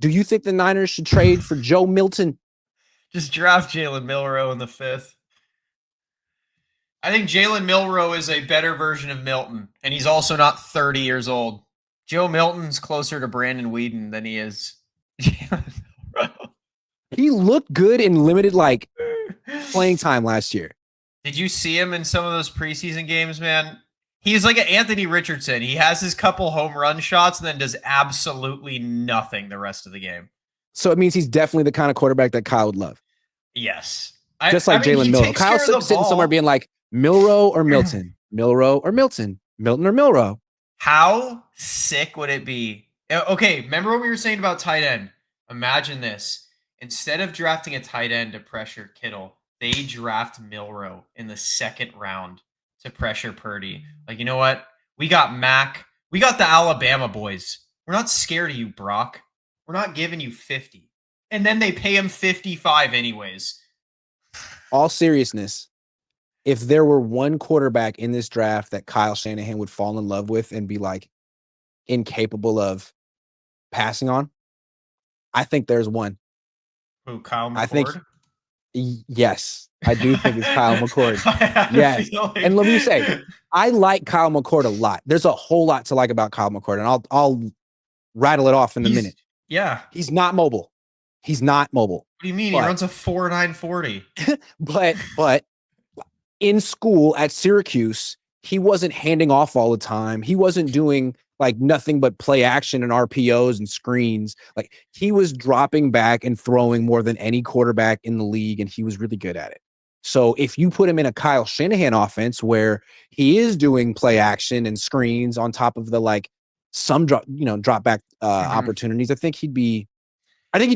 Do you think the Niners should trade for Joe Milton? Just draft Jalen Milroe in the 5th. I think Jalen Milroe is a better version of Milton, and he's also not 30 years old. Joe Milton's closer to Brandon Weeden than he is Jalen Milroe. He looked good in limited playing time last year. Did you see him in some of those preseason games, man? He's like an Anthony Richardson. He has his couple home run shots and then does absolutely nothing the rest of the game. So it means he's definitely the kind of quarterback that Kyle would love. Yes. Just like Jalen Milroe. Kyle's sitting somewhere being like, Milroe or Milton? Milroe or Milton? Milton or Milroe? How sick would it be? Okay, remember what we were saying about tight end? Imagine this. Instead of drafting a tight end to pressure Kittle, they draft Milroe in the 2nd round to pressure Purdy. Like, you know what? We got Mac. We got the Alabama boys. We're not scared of you, Brock. We're not giving you 50. And then they pay him 55 anyways. All seriousness, if there were one quarterback in this draft that Kyle Shanahan would fall in love with and be like incapable of passing on, I think there's one. Who, Kyle McCord? I think, yes, I do think it's Kyle McCord. Yes. And let me say, I like Kyle McCord a lot. There's a whole lot to like about Kyle McCord, and I'll rattle it off in a minute. Yeah. He's not mobile. He's not mobile. What do you mean? He runs a 4.9 40. But in school at Syracuse, he wasn't handing off all the time. He wasn't doing nothing but play action and RPOs and screens. Like, he was dropping back and throwing more than any quarterback in the league, and he was really good at it. So if you put him in a Kyle Shanahan offense where he is doing play action and screens on top of the some drop back opportunities, I think he'd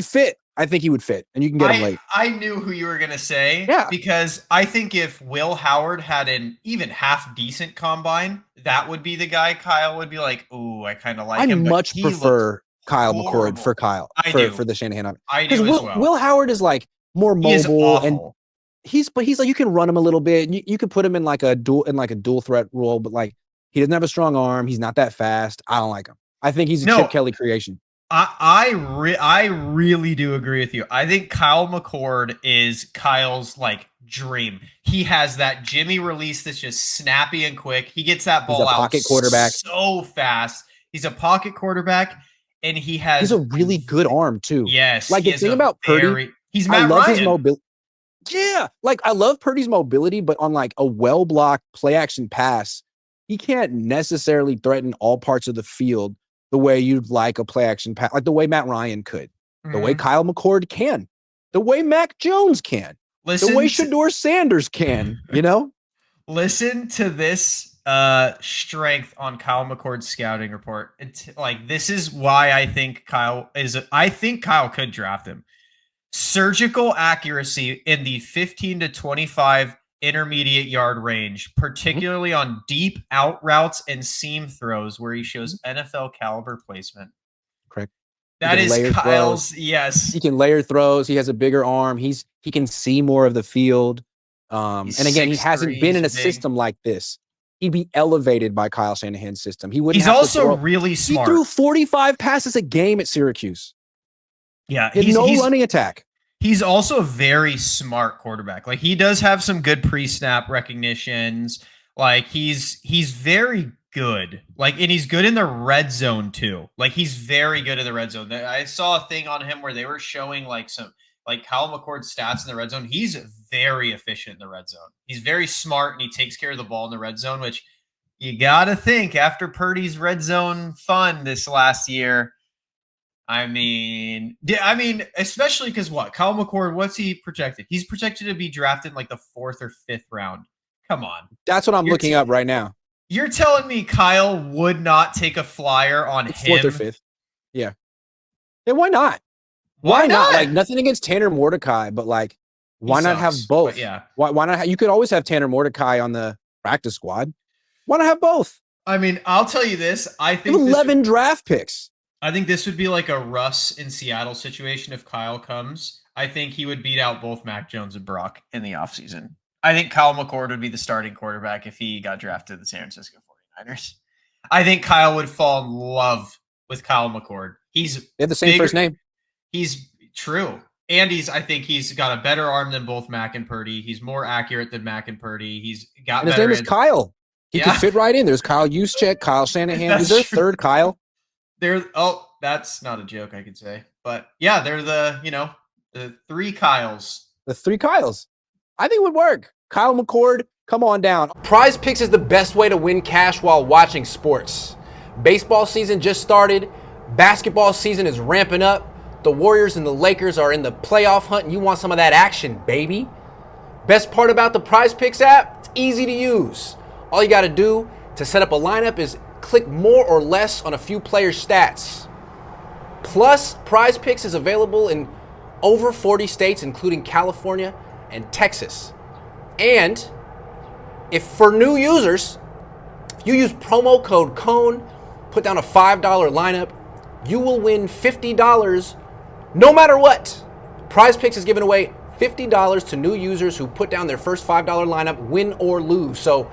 fit. I think he would fit, and you can get him late. I knew who you were going to say, because I think if Will Howard had an even half decent combine, that would be the guy Kyle would be like, "Ooh, I kind of like him." I much prefer Kyle McCord for Kyle for the Shanahan. I do as well. Will Howard is more mobile, and he's you can run him a little bit. You could put him in a dual threat role, but he doesn't have a strong arm. He's not that fast. I don't like him. I think he's a Chip Kelly creation. I really do agree with you. I think Kyle McCord is Kyle's dream. He has that Jimmy release that's just snappy and quick. He gets that ball out pocket quarterback so fast. He's a pocket quarterback, and he's a really good arm too. Yes. The thing about Purdy, he's Matt Ryan. His mobility. Yeah, I love Purdy's mobility, but on a well-blocked play action pass, he can't necessarily threaten all parts of the field the way you'd like a play action pass, the way Matt Ryan could, the way Kyle McCord can, the way Mac Jones can, the way Shedeur Sanders can, Listen to this strength on Kyle McCord's scouting report. This is why I think Kyle could draft him. Surgical accuracy in the 15 to 25 intermediate yard range, particularly on deep out routes and seam throws where he shows NFL caliber placement. Correct. That is Kyle's throws. Yes. He can layer throws. He has a bigger arm. He can see more of the field. And again, he hasn't been in a system like this. He'd be elevated by Kyle Shanahan's system. He's also really smart. He threw 45 passes a game at Syracuse. Yeah. He's running attack. He's also a very smart quarterback. He does have some good pre-snap recognitions. He's very good. And he's good in the red zone too. He's very good in the red zone. I saw a thing on him where they were showing some Kyle McCord's stats in the red zone. He's very efficient in the red zone. He's very smart, and he takes care of the ball in the red zone, which you got to think after Purdy's red zone fun this last year. I mean, especially because Kyle McCord, what's he projected? He's projected to be drafted in the 4th or 5th round. Come on. That's what I'm looking up right now. You're telling me Kyle would not take a flyer on him? 4th or 5th. Yeah. Yeah, why not? Why not? Nothing against Tanner Mordecai, but why not have both? But yeah. Why not? You could always have Tanner Mordecai on the practice squad. Why not have both? I mean, I'll tell you this. I think 11 draft picks. I think this would be a Russ in Seattle situation if Kyle comes. I think he would beat out both Mac Jones and Brock in the offseason. I think Kyle McCord would be the starting quarterback if he got drafted to the San Francisco 49ers. I think Kyle would fall in love with Kyle McCord. They have the same first name. He's true. And I think he's got a better arm than both Mac and Purdy. He's more accurate than Mac and Purdy. He's got And his better. name is Kyle. He could fit right in. There's Kyle Juszczyk, Kyle Shanahan. Is there a third Kyle? That's not a joke, I could say. But yeah, they're the three Kyles. The three Kyles. I think it would work. Kyle McCord, come on down. PrizePicks is the best way to win cash while watching sports. Baseball season just started. Basketball season is ramping up. The Warriors and the Lakers are in the playoff hunt, and you want some of that action, baby. Best part about the PrizePicks app, it's easy to use. All you got to do to set up a lineup is click more or less on a few players' stats. Plus, PrizePicks is available in over 40 states, including California and Texas. And if for new users, if you use promo code Cohn, put down a $5 lineup, you will win $50 no matter what. PrizePicks is giving away $50 to new users who put down their first $5 lineup, win or lose. So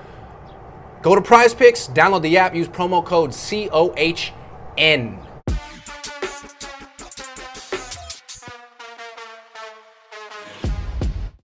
go to PrizePicks, download the app, use promo code COHN.